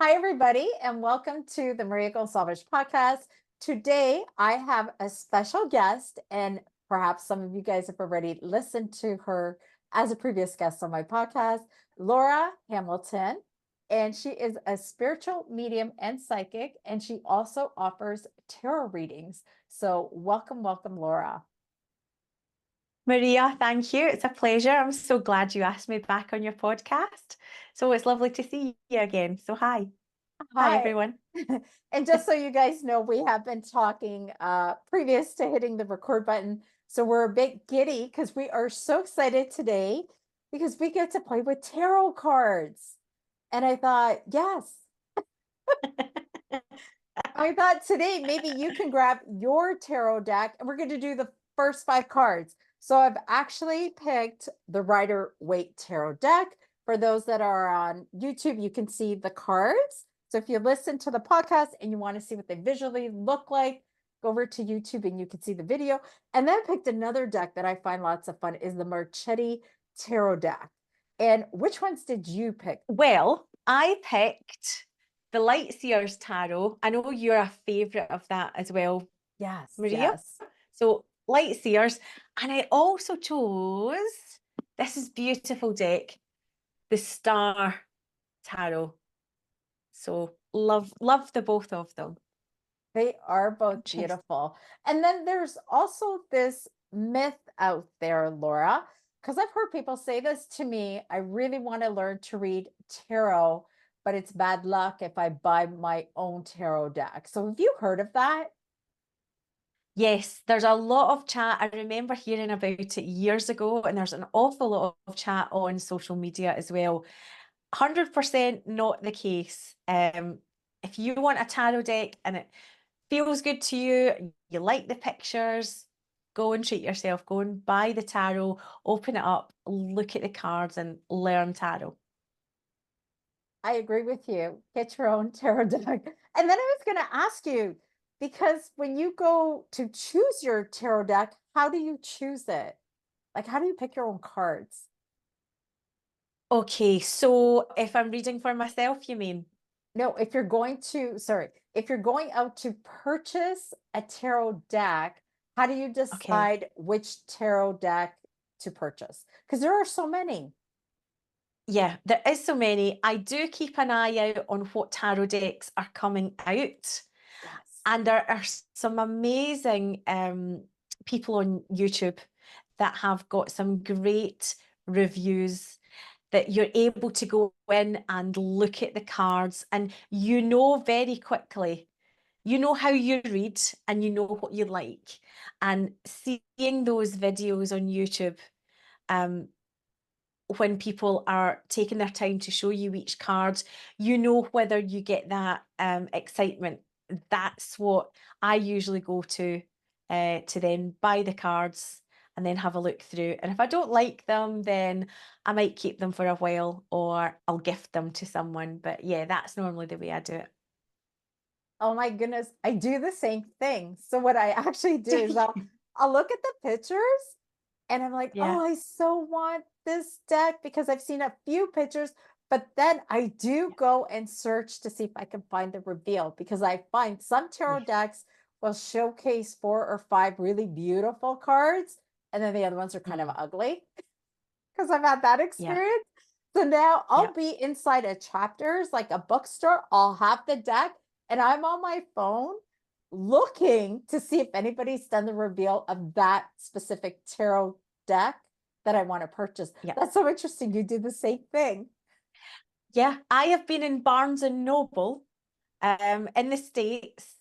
Hi, everybody, and welcome to the Maria Goncalves podcast. Today, I have a special guest, and perhaps some of you guys have already listened to her as a previous guest on my podcast, Laura Hamilton. And she is a spiritual medium and psychic, and she also offers tarot readings. So, welcome, welcome, Laura. Maria, thank you. It's a pleasure. I'm so glad you asked me back on your podcast. So it's lovely to see you again. So hi. Hi, Hi. everyone. And just so you guys know, we have been talking previous to hitting the record button. So we're a bit giddy because we are so excited today because we get to play with tarot cards. And I thought, yes. I thought today maybe you can grab your tarot deck and we're going to do the first 5 cards. So I've actually picked the Rider Waite Tarot deck. For those that are on YouTube, you can see the cards. So if you listen to the podcast and you want to see what they visually look like, go over to YouTube and you can see the video. And then I picked another deck that I find lots of fun is the Marchetti Tarot deck. And which ones did you pick? Well, I picked the Lightseers Tarot. I know you're a favorite of that as well, Yes, Maria. yes. So Lightseers. And I also chose this is beautiful deck, the Star Tarot. So love the both of them. They are both Interesting. beautiful. And then there's also this myth out there, Laura, because I've heard people say this to me. I really want to learn to read tarot, but it's bad luck if I buy my own tarot deck. So have you heard of that? Yes, there's a lot of chat. I remember hearing about it years ago, and there's an awful lot of chat on social media as well. 100% not the case. If you want a tarot deck and it feels good to you, you like the pictures, go and treat yourself. Go and buy the tarot, open it up, look at the cards, and learn tarot. I agree with you. Get your own tarot deck. And then I was going to ask you, because when you go to choose your tarot deck, how do you choose it? Like, how do you pick your own cards? Okay, so if I'm reading for myself, you mean? No, if you're going to, sorry, if you're going out to purchase a tarot deck, how do you Okay. decide which tarot deck to purchase? Because there are so many. Yeah, there is so many. I do keep an eye out on what tarot decks are coming out. Yes. And there are some amazing people on YouTube that have got some great reviews that you're able to go in and look at the cards and you know very quickly, you know how you read and you know what you like. And seeing those videos on YouTube, um, when people are taking their time to show you each card, you know whether you get that excitement. That's what I usually go to then buy the cards and then have a look through. And if I don't like them, then I might keep them for a while or I'll gift them to someone. But yeah, that's normally the way I do Oh my goodness, I do the same thing. So what I actually do is it. I'll look at the pictures and I'm like, Yeah, oh, I so want this deck because I've seen a few pictures, but then I do yeah, go and search to see if I can find the reveal because I find some tarot yes, decks will showcase 4 or 5 really beautiful cards, and then the other ones are kind of mm, ugly because I've had that yeah, experience. So now yeah. I'll be inside a chapters like a bookstore. I'll have the deck and I'm on my phone looking to see if anybody's done the reveal of that specific tarot deck that I want to purchase. Yeah. That's so interesting. You do the same thing. Yeah, I have been in Barnes and Noble in the States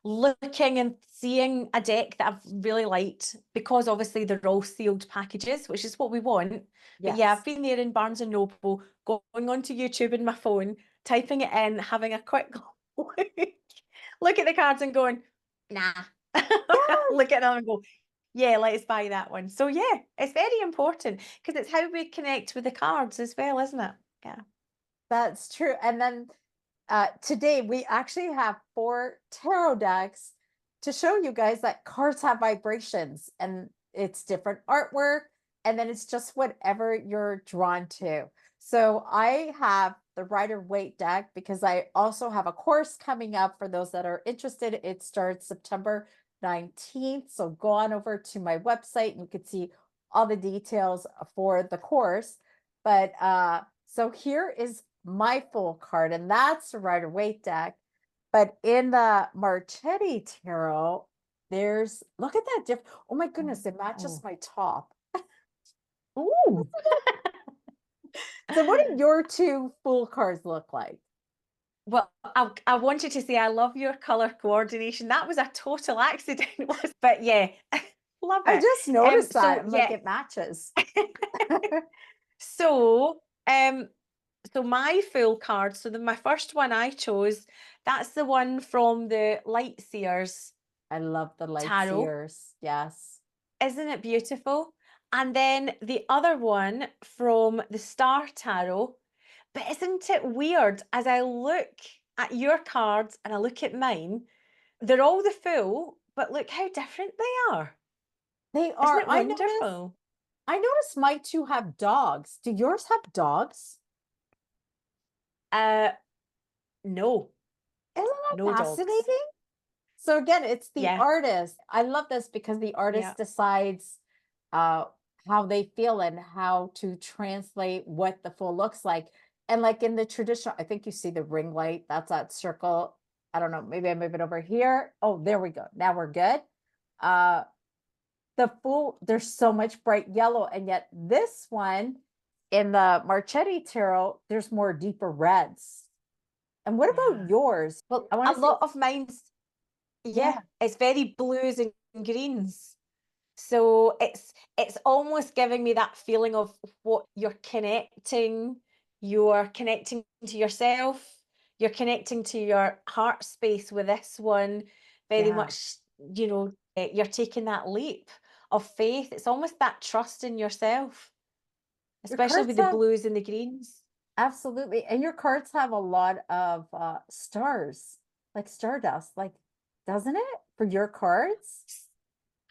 looking and seeing a deck that I've really liked because obviously they're all sealed packages, which is what we want. But yeah, I've Yes. been there in Barnes and Noble, going onto YouTube in my phone, typing it in, having a quick look, look at the cards and going, nah. Yes. Look at them and go, yeah, let's buy that one. So yeah, it's very important because it's how we connect with the cards as well, isn't it? Yeah. That's true. And then today we actually have 4 tarot decks to show you guys that cards have vibrations and it's different artwork. And then it's just whatever you're drawn to. So I have the Rider-Waite deck because I also have a course coming up for those that are interested. It starts September 19th. So go on over to my website and you can see all the details for the course. But so here is my full card, and that's the Rider-Waite deck. But in the Marchetti Tarot, there's, look at that different. Oh my goodness, it matches my top. Ooh. So what do your two full cards look like? Well, I wanted to say I love your color coordination. That was a total accident, but yeah, love I it. just noticed that. So I'm like, yeah, it matches. so so my full card. So my first one I chose, that's the one from the Light Seers I love the light tarot. seers. Yes. Isn't it beautiful? And then the other one from the Star Tarot. But isn't it weird as I look at your cards and I look at mine, they're all the full, but look how different they are. They Isn't are. it wonderful? I noticed my two have dogs. Do yours have dogs? Uh, no, Isn't that no dogs. fascinating? So again, it's the Yeah, artist. I love this because the yeah, artist decides uh how they feel and how to translate what the full looks like. And like in the traditional, I think you see the ring light, that's that circle. I don't know, maybe I move it over here. Oh, there we go. Now we're good. Uh the full, there's so much bright yellow, and yet this one in the Marchetti Tarot, there's more deeper reds. And what yeah. about yours? Well, I want a to see. lot of mine's, Yeah, yeah, it's very blues and greens. So it's almost giving me that feeling of what you're connecting to yourself, you're connecting to your heart space with this one, very yeah. much, you're taking that leap of faith. It's almost that trust in yourself, Your especially cards with the have, blues and the greens. absolutely, and your cards have a lot of stars, like stardust, like, doesn't it? For your cards?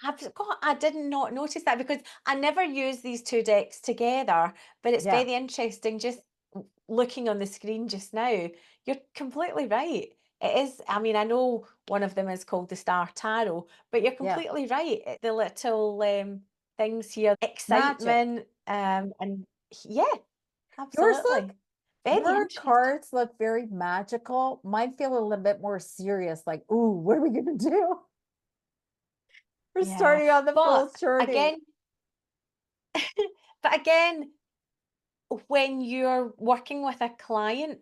I did not notice that because I never use these two decks together, but it's Yeah, very interesting just looking on the screen just now. You're completely right. It is, I mean, I know one of them is called the Star Tarot, but you're yeah. completely right. The little things here, Magic. excitement, and yeah, Yours look, absolutely. Very your interesting. cards look very magical. Mine feel a little bit more serious, like, ooh, what are we gonna do? We're Yeah. starting on the But full journey. again, but again, when you're working with a client,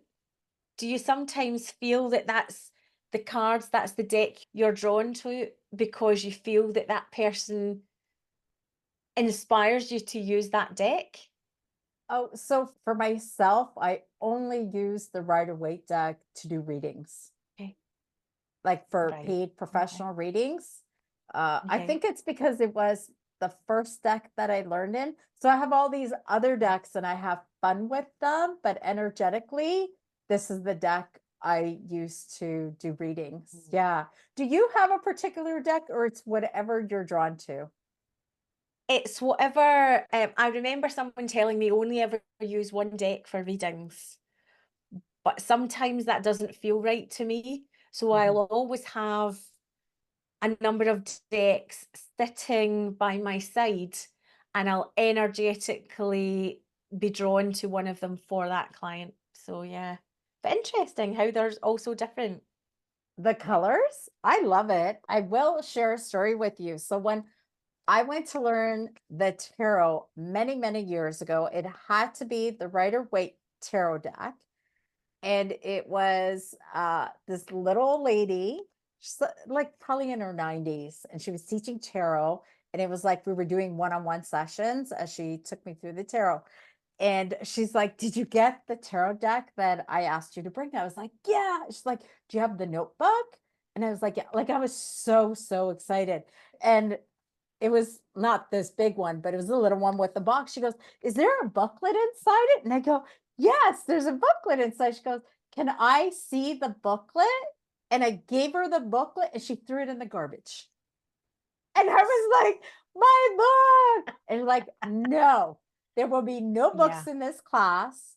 do you sometimes feel that that's the cards, that's the deck you're drawn to because you feel that that person inspires you to use that deck? Oh, so for myself, I only use the Rider-Waite deck to do readings, Okay, like for right. paid Okay, professional readings. I okay. think it's because it was the first deck that I learned in. So I have all these other decks and I have fun with them, but energetically, this is the deck I use to do readings. Mm. Yeah. Do you have a particular deck, or it's whatever you're drawn to? It's whatever. I remember someone telling me only ever use one deck for readings, but sometimes that doesn't feel right to me. So Mhm. I'll always have a number of decks sitting by my side and I'll energetically be drawn to one of them for that client. So yeah. But interesting how there's also different. The colors, I love it. I will share a story with you. So when I went to learn the tarot many, many years ago, it had to be the Rider-Waite tarot deck. And it was this little lady, she's like probably in her 90s, and she was teaching tarot. And it was like we were doing one-on-one sessions as she took me through the tarot. And she's like, "Did you get the tarot deck that I asked you to bring?" I was like, "Yeah." She's like, "Do you have the notebook?" And I was like, "Yeah." Like I was so, so excited. And it was not this big one, but it was a little one with the box. She goes, "Is there a booklet inside it?" And I go, "Yes, there's a booklet inside." She goes, "Can I see the booklet?" And I gave her the booklet and she threw it in the garbage. And I was like, "My book." And like, "No, there will be no Yeah. books in this class."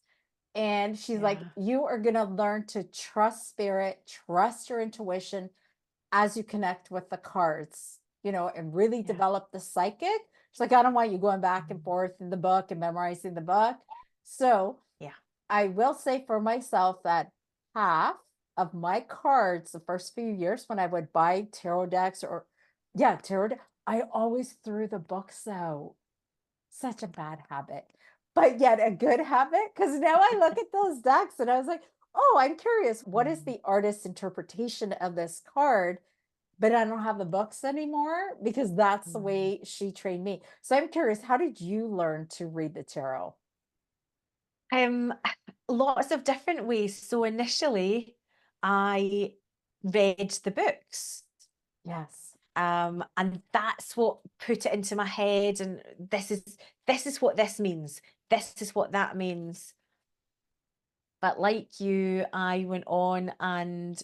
And she's like, Yeah. you are going to learn to trust spirit, trust your intuition as you connect with the cards, and really Yeah. develop the psychic. She's like, I don't want you going back and Mm. forth in the book and memorizing the book. So Yeah. I will say for myself that half of my cards the first few years when I would buy tarot decks tarot deck, I always threw the books out. Such a bad habit, but yet a good habit because now I look at those decks and I was like, oh, I'm curious, what is Mm. the artist's interpretation of this card? But I don't have the books anymore because that's the Mm. way she trained me. So I'm curious, how did you learn to read the tarot? Um, Lots of different ways. So initially, I read the books. Yes. And that's what put it into my head. And this is what this means. This is what that means. But like you, I went on and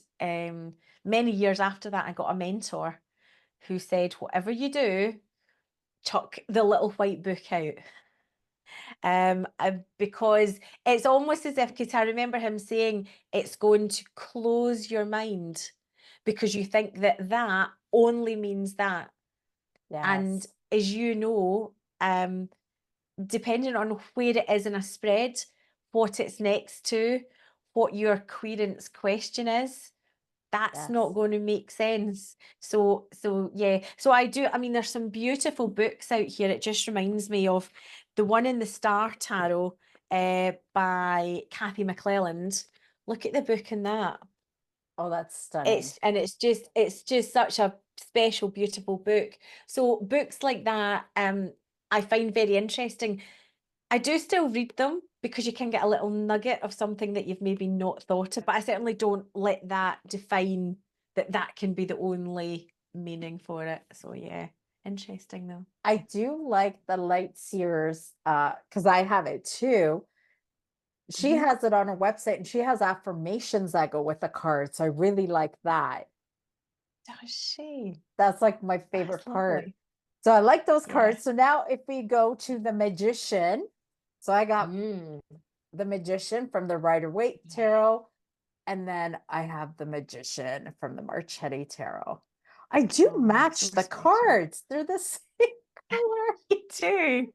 many years after that, I got a mentor who said, whatever you do, chuck the little white book out. Because it's almost as if, because I remember him saying it's going to close your mind because you think that that only means that. And Yes. as you know, depending on where it is in a spread, what it's next to, what your querent's question is, that's not Yes. going to make sense. So yeah. So I do, I mean, there's some beautiful books out here. It just reminds me of the one in the Star Tarot by Kathy McClelland. Look at the book in that. Oh, that's stunning. It's just such a special, beautiful book. So books like that, I find very interesting. I do still read them because you can get a little nugget of something that you've maybe not thought of, but I certainly don't let that define that that can be the only meaning for it. So yeah, interesting though. I do like the light seers because I have it too. She Mhm. has it on her website and she has affirmations that go with the cards. So I really like that. Does she? That's like my favorite That's part. lovely. So I like those Yeah. cards. So now if we go to the magician, so I got Mm. the magician from the Rider Waite Yeah. Tarot, and then I have the magician from the Marchetti Tarot. I do Oh, match so the special. cards. They're the same color. Me too.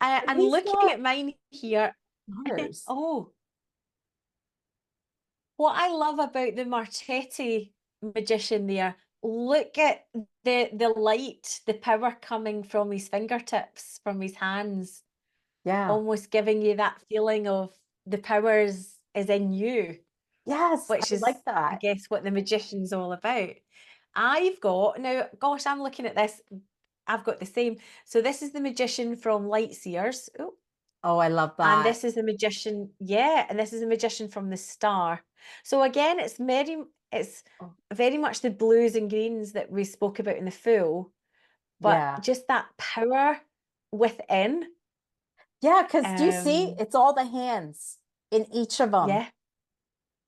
And And he's looking got at mine here, Mars. oh, what I love about the Marchetti magician there, look at the light, the power coming from his fingertips, from his hands, Yeah. almost giving you that feeling of the powers is in you, Yes, I which is, like I that. guess, what the magician's all about. I've got now, gosh, I'm looking at this. I've got the same. So this is the magician from Light Seers. Oh, Oh, I love and that. this is the magician, yeah, and this is a magician from the Star. So again, it's Oh, very much the blues and greens that we spoke about in the Fool, but yeah. just that power within. Yeah, because do you see? Um, It's all the hands in each of them. yeah, yeah,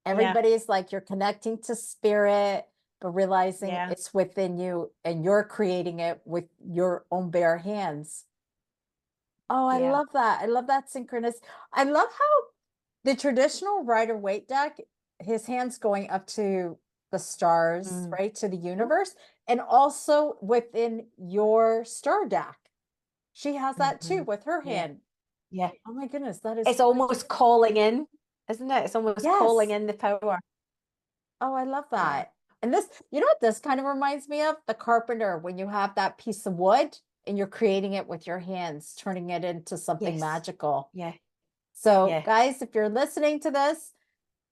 Everybody's like you're connecting to spirit, but realizing yeah, it's within you and you're creating it with your own bare hands. Oh, I yeah. love that. I love that synchronous. I love how the traditional Rider Waite deck, his hands going up to the stars, Mm. right? To the Oh, universe, and also within your star deck. She has that too hmm. with her Yeah, hand. yeah. Oh my goodness, that is It's quite almost calling in, isn't it? It's almost calling yes. in the power. Oh, I love Yeah. that. And this, what this kind of reminds me of? The carpenter, when you have that piece of wood and you're creating it with your hands, turning it into something Yes. magical. Yeah. So, Yeah. guys, if you're listening to this,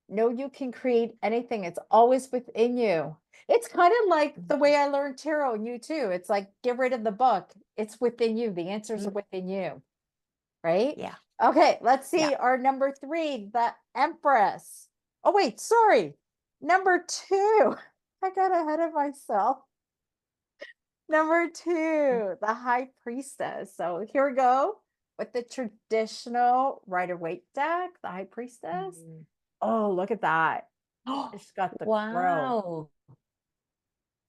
know you can create anything. It's always within you. It's kind of like the Mhm. way I learned tarot and you too. It's like get rid of the book. It's within you. The answers are Mm. within you, right? Yeah. Okay, let's Yeah. see our number 3, the Empress. Oh, wait, sorry. Number 2. I got ahead of myself. Number two, the High Priestess. So here we go with the traditional Rider Waite deck, the High Priestess. Mm. Oh, look at that. Oh, It's got the crow. wow.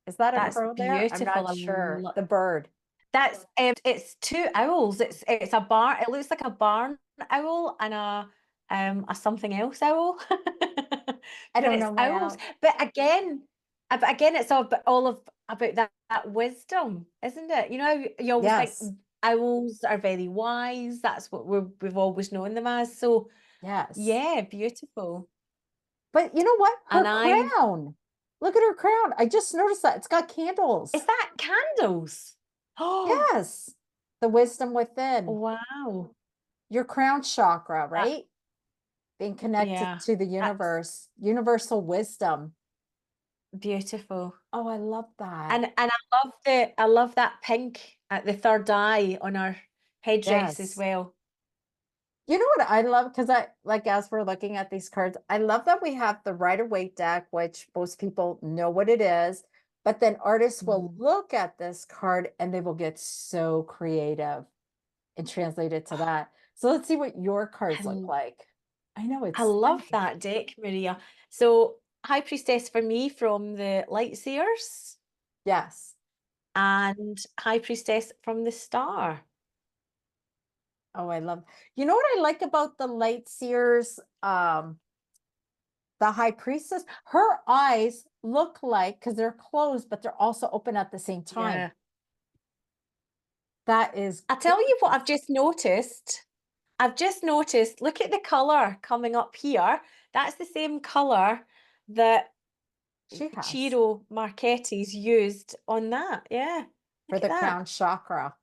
Is that a That's crow there? I'm beautiful. not I sure. love The bird. that's it's two owls. It's a barn. It looks like a barn owl and a a something else owl. I But don't it's know my owls. owl. But again, it's all of about that wisdom, isn't it? You know, you always think Yes. owls are very wise. That's what we've always known them as. So Yes. yeah, beautiful. But you know what? Her And I crown. Look at her crown. I just noticed that. It's got is candles. that candles? Oh Yes. The wisdom within. wow. Your crown chakra, That right? Being connected yeah, to the that's universe, universal wisdom. beautiful. Oh, I love that. And I love that pink at the third eye on our headdress as Yes. well. You know what I love? Because I like as we're looking at these cards, I love that we have the Rider-Waite deck, which most people know what it is. But then artists will Mm. look at this card and they will get so creative and translate it to that. So let's see what your cards look And like. I know I it's love stunning. that deck, Maria. So High Priestess for me from the Light Seers Yes. and High Priestess from the Star. Oh, I love. You know what I like about the light seers, the high priestess? Her eyes look like because they're closed, but they're also open at the same time. Yeah. That is I tell you what gorgeous. I've just noticed. I've just noticed, look at the colour coming up here. That's the same colour that She has Ciro Marchetti's used on that. Yeah. for Look at the that. crown chakra,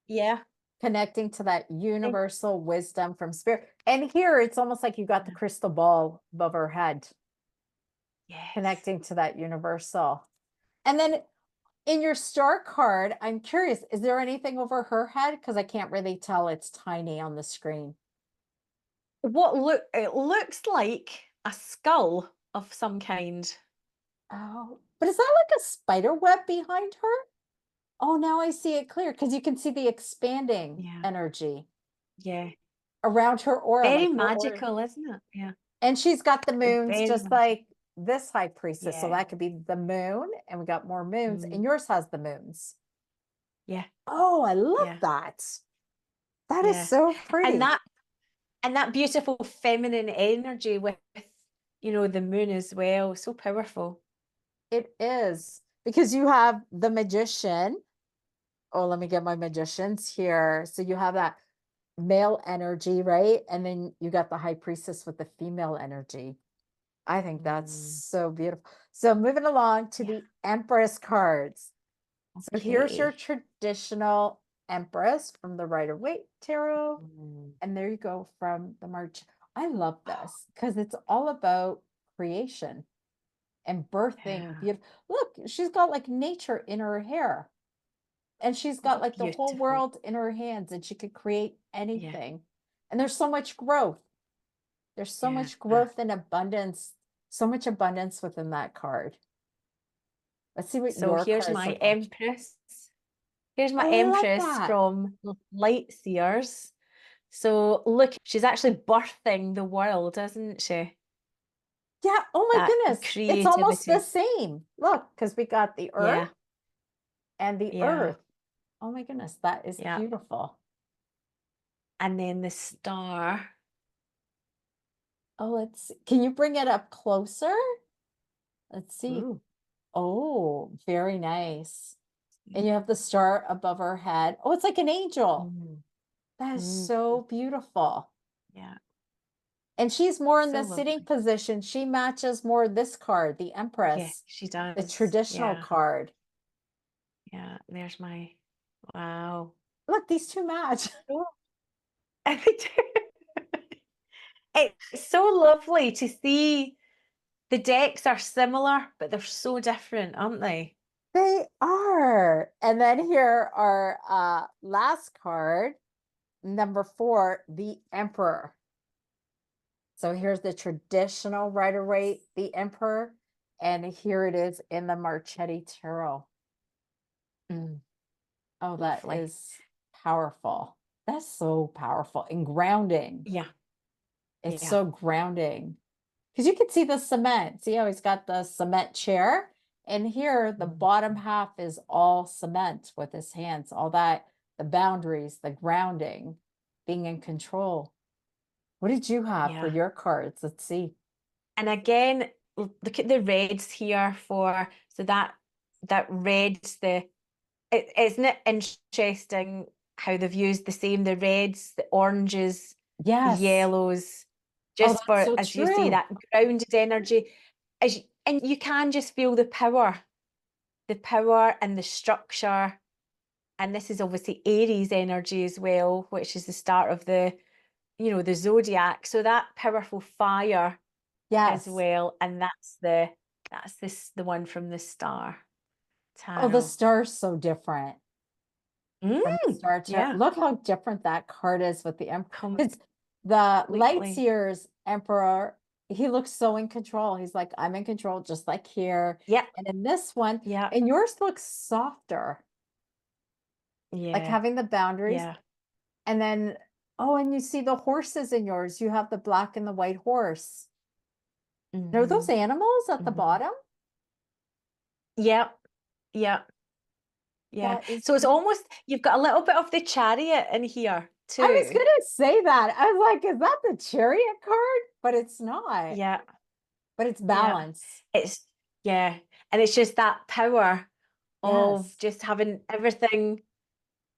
Yeah. connecting to that Thank universal wisdom from spirit. And here it's almost like you got the you. crystal ball above her head, Yes. connecting to that universal. And then in your star card, I'm curious, is there anything over her head? Because I can't really tell. It's tiny on the screen. It looks like a skull of some kind. Oh, but is that like a spider web behind her? Oh, now I see it clear because you can see the expanding Yeah. energy Yeah. around her aura, Very like her aura. magical, isn't it? Yeah. And she's got the moons Very just magical. like this high priestess. So Yeah. that could be the moon, and we got more moons, Mm. and yours has the moons. Yeah. Oh, I love Yeah. that. That is Yeah. so And pretty. that beautiful feminine energy with, the moon as well. So powerful. It is because you have the magician. Oh, let me get my magicians here. So you have that male energy, right? And then you got the high priestess with the female energy. I think that's Mm. so beautiful. So moving along to Yeah. the Empress cards. So here's your Okay. traditional Empress from the Rider-Waite Tarot. Mm. And there you go from the March. I love this because it's all about creation and birthing. Yeah. Beautiful. Look, she's got like nature in her hair. And she's got Oh, like the whole beautiful. world in her hands and she could create Yeah. anything. And there's so much growth. There's so Yeah. much growth and abundance, so much abundance within that card. Let's see what So your here's cards my look like. Empress. Here's my Oh, I love Empress that. from Light Seers. So look, she's actually birthing the world, isn't she? Yeah. Oh my That goodness. It's almost the creativity. same. Look, because we got the Yeah. earth and the Yeah. earth. Oh my goodness. That is Yeah. beautiful. And then the star. Oh, can you bring it up closer? Let's see. Ooh. Oh, very nice. And you have the star above her head. Oh, it's like an angel. Mm. That is Mm. so beautiful. Yeah. And she's more in So the sitting lovely. position. She matches more this card, the Yeah, Empress, she the does. traditional Yeah. card. Yeah. There's my wow. Look, these two match. Oh. It's so lovely to see the decks are similar, but they're so different, aren't they? They are. And then here are last card, number 4, the Emperor. So here's the traditional Rider-Waite, the Emperor, and here it is in the Marchetti Tarot. Mm, Oh, that lovely. is powerful. That's so powerful and grounding. Yeah. It's Yeah. so grounding because you can see the cement. See how he's got the cement chair? And here, the Mm. bottom half is all cement with his hands, all that, the boundaries, the grounding, being in control. What did you have for Yeah. your cards? Let's see. And again, look at the reds here for, so that red's isn't it interesting how they've used the same, the reds, the oranges, the Yes. yellows, Oh, just that's for, so as you say, true. that grounded energy. And you can just feel the power and the structure. And this is obviously Aries energy as well, which is the start of the zodiac. So that powerful fire as Yes. well. And that's the one from the Star Oh, the Tarot. star's so different from the Star Tarot. Yeah, Look how different that card is with the Emperor. Because the Light completely. Seer's Emperor, he looks so in control. He's like, I'm in control, just like here. Yep, And in this one, yeah, and yours looks softer, like yeah, having the boundaries. yeah. And then, oh, and you see the horses in yours. You have the black and the white horse. Are those Hmm. animals at the Hmm. bottom? Yep, yep, yeah. That is So it's beautiful. almost, you've got a little bit of the chariot in here I was too. gonna say that. I was like, is that the chariot card? But it's not. Yeah, But it's yeah. balance. It's, yeah. And it's just that power of Yes. just having everything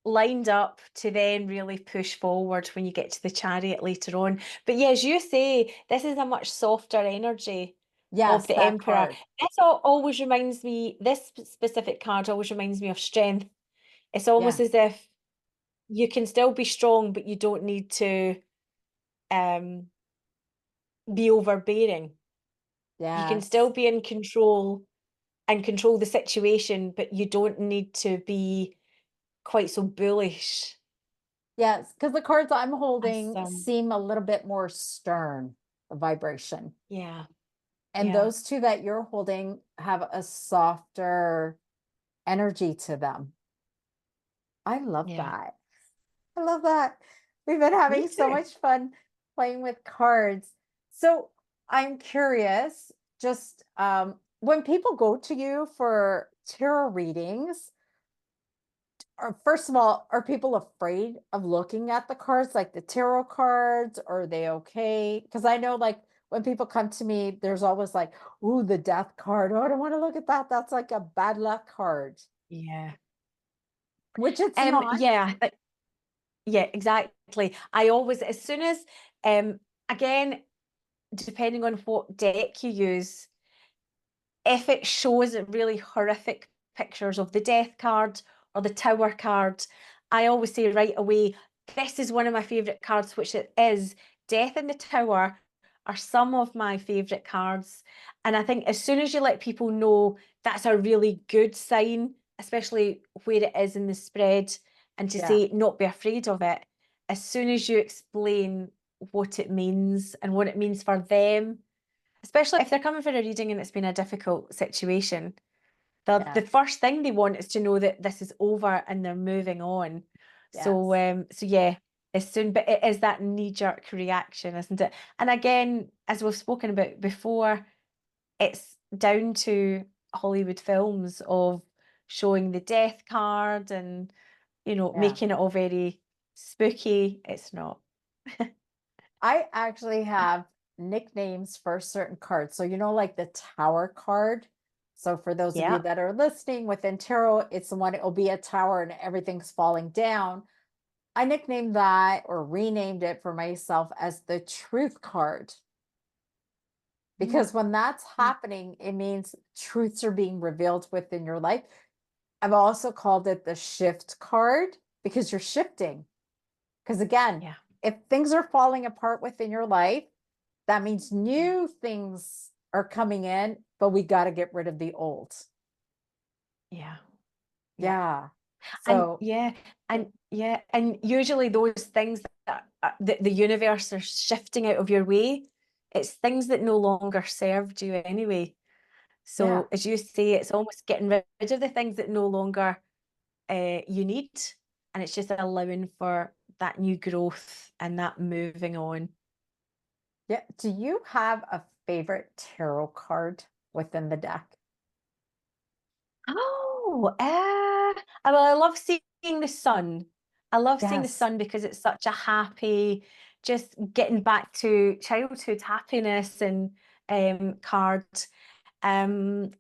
lined up to then really push forward when you get to the chariot later on. But yeah, as you say, this is a much softer energy of Yes, the that emperor. card. Always reminds me, this specific card always reminds me of strength. It's almost Yeah. as if you can still be strong, but you don't need to um be overbearing. You can still Yes. be in control and control the situation, but you don't need to be quite so bullish Yes. Because the cards I'm as holding some. seem a little bit more stern, the vibration. Yeah, And yeah, those two that you're holding have a softer energy to them. I love yeah. that. I love that. We've been Me having so too. much fun playing with cards. So I'm curious, just when people go to you for tarot readings, first of all, are people afraid of looking at the cards, like the tarot cards? Are they okay? Because I know, like, when people come to me, there's always like, ooh, the death card. Oh, I don't want to look at that. That's like a bad luck card, Yeah. which it's not. Yeah, yeah, exactly. I always, as soon as, um, again, depending on what deck you use, if it shows really horrific pictures of the death card or the tower card, I always say right away, this is one of my favourite cards, which it is. Death and the Tower are some of my favourite cards. And I think as soon as you let people know, that's a really good sign, especially where it is in the spread, and to Yeah. say not be afraid of it. As soon as you explain what it means and what it means for them, especially if they're coming for a reading and it's been a difficult situation, the Yes. first thing they want is to know that this is over and they're moving on. So Yes. so yeah, as soon, but it is that knee-jerk reaction, isn't it? And again, as we've spoken about before, it's down to Hollywood films of showing the death card and Yeah. making it all very spooky. It's not. I actually have nicknames for certain cards. So, like the tower card. So, for those of you Yeah. that are listening within tarot, it's the one, it'll be a tower and everything's falling down. I nicknamed that or renamed it for myself as the truth card because when that's Mm. happening, it means truths are being revealed within your life. I've also called it the shift card because you're shifting. Because again, Yeah. if things are falling apart within your life, that means new things are coming in, but we got to get rid of the old. Yeah. Yeah. Yeah. And So, yeah, and usually those things that the universe are shifting out of your way, it's things that no longer served you anyway. yeah. So as you say, it's almost getting rid of the things that no longer you need, and it's just allowing for that new growth and that moving on. Yeah. Do you have a favorite tarot card within the deck? Oh, well, I love seeing the sun. I love seeing the Yes. sun because it's such a happy, just getting back to childhood happiness and cards. Um,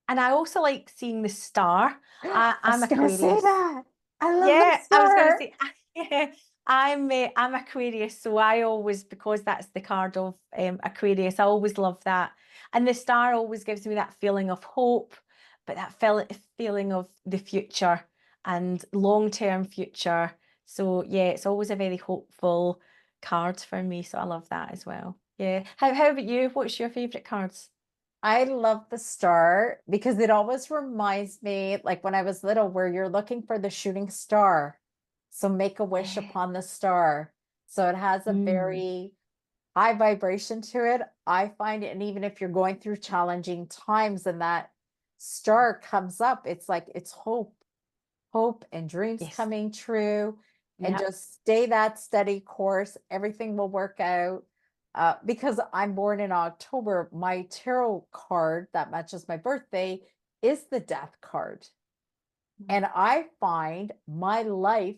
and I also like seeing the star. I I'm was gonna say Aquarius. that. I love the Yeah, I was going to star. say, yeah, I'm Aquarius, so I always, because that's the card of Aquarius, I always love that. And the star always gives me that feeling of hope, but that feeling of the future and long-term future. So yeah, it's always a very hopeful card for me. So I love that as well. Yeah. How about you? What's your favorite cards? I love the star because it always reminds me, like when I was little, where you're looking for the shooting star. So make a wish Yeah. upon the star. So it has a Mm, very high vibration to it. I find it, and even if you're going through challenging times and that star comes up, it's like it's hope and dreams yes. coming true, and Yep. just stay that steady course. Everything will work out. Because I'm born in October, my tarot card that matches my birthday is the death card. Mm, And I find my life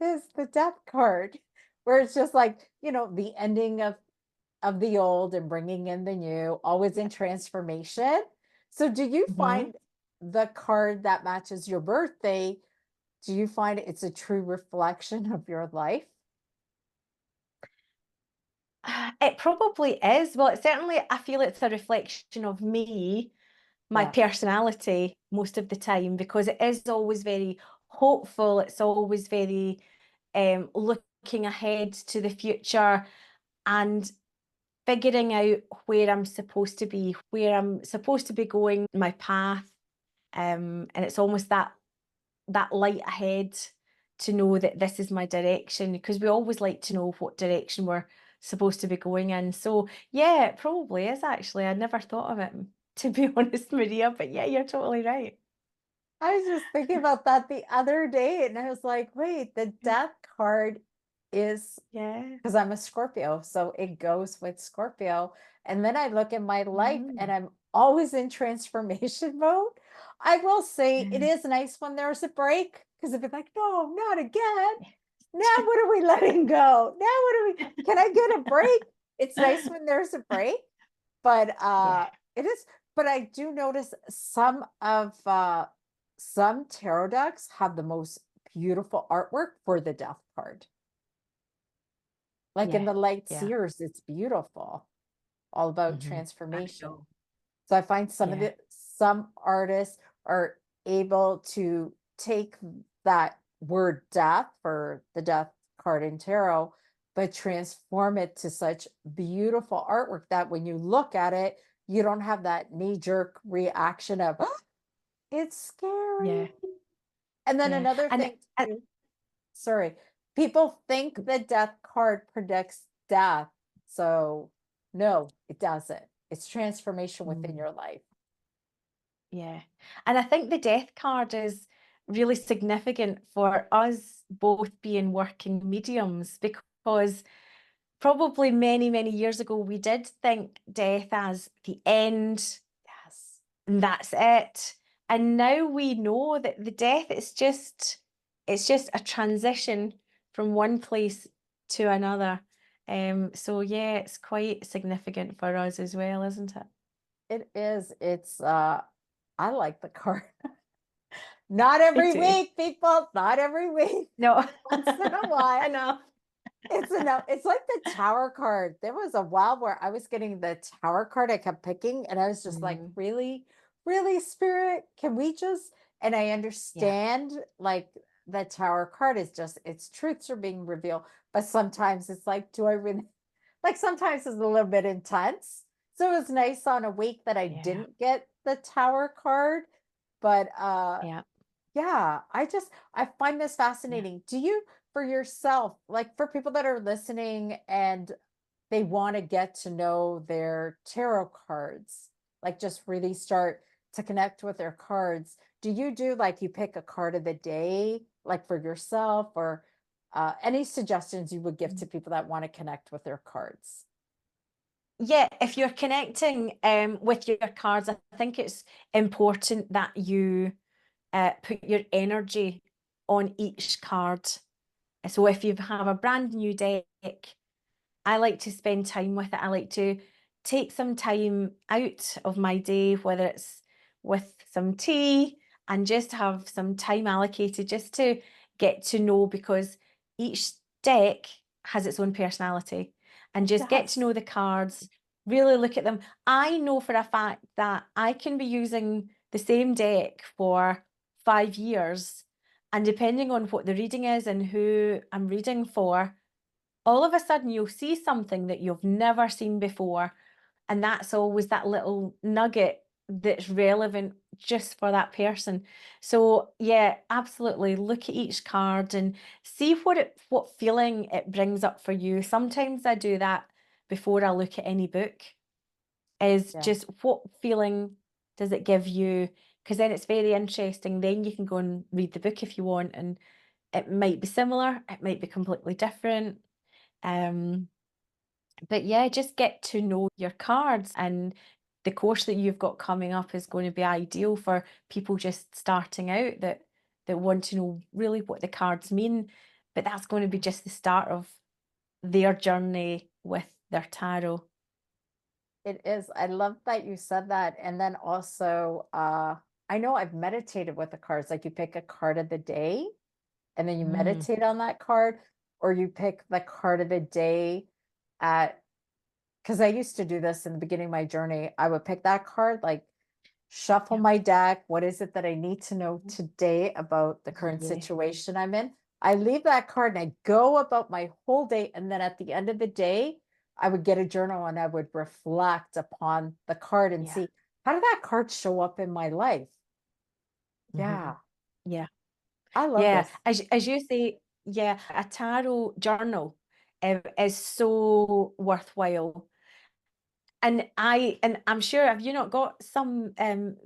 is the death card, where it's just like, the ending of the old and bringing in the new, always in yep. transformation. So do you Mhm. find the card that matches your birthday, do you find it's a true reflection of your life? It probably is. Well, it certainly, I feel it's a reflection of me, my Yeah. personality most of the time, because it is always very hopeful. It's always very looking ahead to the future and figuring out where I'm supposed to be, where I'm supposed to be going, my path. And it's almost that light ahead to know that this is my direction, because we always like to know what direction we're supposed to be going in. So yeah, it probably is actually. I never thought of it, to be honest, Maria, but yeah, you're totally right. I was just thinking about that the other day, and I was like, wait, the death card is, Yeah. because I'm a Scorpio, so it goes with Scorpio. And then I look at my life and Mm. I'm always in transformation mode. I will say it Yeah. is nice when there's a break, because if it's like, no, not again. Now Yeah. what are we letting go? Now what are we, can I get a break? It's nice when there's a break, but Yeah. it is, but I do notice some tarot decks have the most beautiful artwork for the death card. Like in Yeah. the Light Yeah. Seers, it's beautiful, all about I transformation. know. So I find Yeah. some artists are able to take that word death for the death card in tarot, but transform it to such beautiful artwork that when you look at it, you don't have that knee-jerk reaction of, "Oh, it's scary." Yeah. And then Yeah. another And thing too, sorry, people think the death card predicts death. So no, it doesn't. It's transformation within mm, your life. yeah. And I think the death card is really significant for us both being working mediums, because probably many, many years ago, we did think death as the end, Yes. and that's it. And now we know that the death is just a transition from one place to another. So yeah, it's quite significant for us as well, isn't it? It is. I like the card. Not I every do. week, people. Not every week. No, Once in a I while. know. It's enough. It's like the tower card. There was a while where I was getting the tower card I kept picking, and I was just like, Mm, really, really, spirit, can we just, and I yeah, understand like the tower card is just its truths are being revealed, but sometimes it's like, do I really, like sometimes it's a little bit intense. So it was nice on a week that I yeah, didn't get the tower card, but yeah, yeah, I find this yeah. fascinating. Do you, for yourself, like for people that are listening and they want to get to know their tarot cards, like just really start to connect with their cards, do you do like you pick a card of the day, like for yourself, or any suggestions you would give Mm. to people that want to connect with their cards? Yeah, if you're connecting with your cards, I think it's important that you put your energy on each card. So if you have a brand new deck, I like to spend time with it. I like to take some time out of my day, whether it's with some tea and just have some time allocated just to get to know, because each deck has its own personality, and It just get to does. know the cards, really look at them. I know for a fact that I can be using the same deck for 5 years, and depending on what the reading is and who I'm reading for, all of a sudden you'll see something that you've never seen before, and that's always that little nugget that's relevant just for that person. So yeah, absolutely, look at each card and see what feeling it brings up for you. Sometimes I do that before I look at any book, is Yeah. just what feeling does it give you, because then it's very interesting. Then you can go and read the book if you want, and it might be similar, it might be completely different. um, but yeah, just get to know your cards, and the course that you've got coming up is going to be ideal for people just starting out, that want to know really what the cards mean. But that's going to be just the start of their journey with their tarot. It is. I love that you said that. And then also, I know I've meditated with the cards. Like you pick a card of the day and then you Mm, meditate on that card, or you pick the card of the day at, because I used to do this in the beginning of my journey. I would pick that card, like shuffle yeah. my deck. What is it that I need to know today about the current Yeah. situation I'm in? I leave that card and I go about my whole day. And then at the end of the day, I would get a journal and I would reflect upon the card and Yeah. see, how did that card show up in my life? Mhm. Yeah, Yeah. I love Yeah. this. As you say, yeah, a tarot journal is so worthwhile. And I'm sure, have you not got some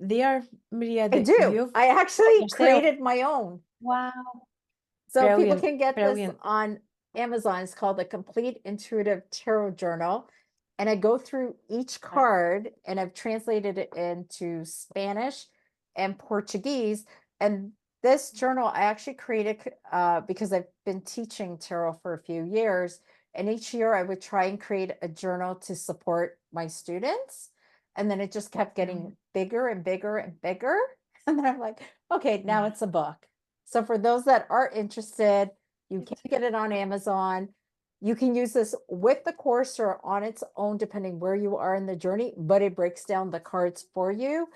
there, Maria, I that do. you've I got actually yourself? created my own. Wow. So people Brilliant. can get this Brilliant. on Amazon. It's called the Complete Intuitive Tarot Journal. And I go through each Right. card and I've translated it into Spanish and Portuguese. And this journal I actually created because I've been teaching tarot for a few years. And each year I would try and create a journal to support my students. And then it just kept getting Brilliant. bigger and bigger and bigger. And then I'm like, okay, now Yeah. it's a book. So for those that are interested, you Good. can get it on Amazon. You can use this with the course or on its own, depending where you are in the journey, but it breaks down the cards for you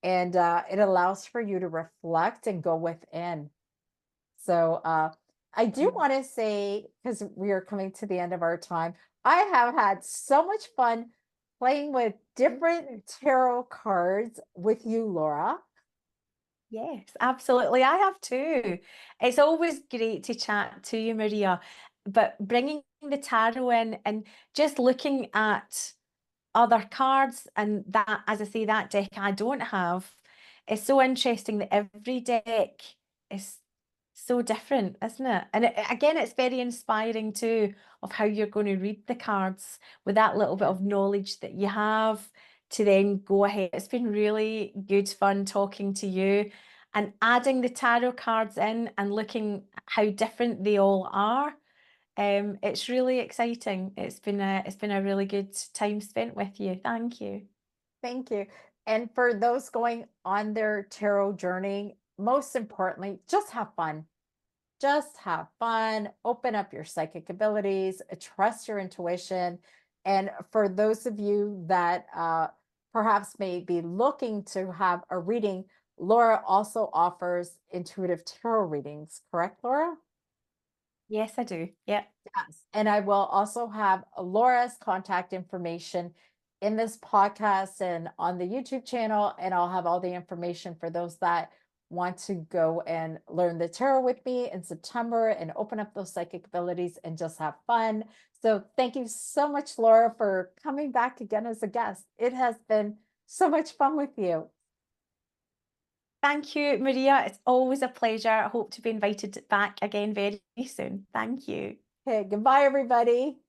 and it allows for you to reflect and go within. So I do Mm. want to say, because we are coming to the end of our time, I have had so much fun playing with Me different too. tarot cards with you, Laura. Yes, absolutely. I have too. It's always great to chat to you, Maria, but bringing the tarot in and just looking at other cards, and that, as I say, that deck I don't have, it's so interesting that every deck is so different, isn't it? And again, it's very inspiring too, of how you're going to read the cards with that little bit Yeah. of knowledge that you have to then go ahead. It's been really good fun talking to you and adding the tarot cards in and looking at how different they all are. It's really exciting. It's been a really good time spent with you. Thank you. Thank you. And for those going on their tarot journey, most importantly, just have fun. Just have fun, open up your psychic abilities, trust your intuition. And for those of you that perhaps may be looking to have a reading, Laura also offers intuitive tarot readings, correct, Laura? Yes, I do. Yeah. Yes. And I will also have Laura's contact information in this podcast and on the YouTube channel. And I'll have all the information for those that want to go and learn the tarot with me in September and open up those psychic abilities and just have fun. So thank you so much, Laura, for coming back again as a guest. It has been so much fun with you. Thank you, Maria. It's always a pleasure. I hope to be invited back again very soon. Thank you. Okay, goodbye, everybody.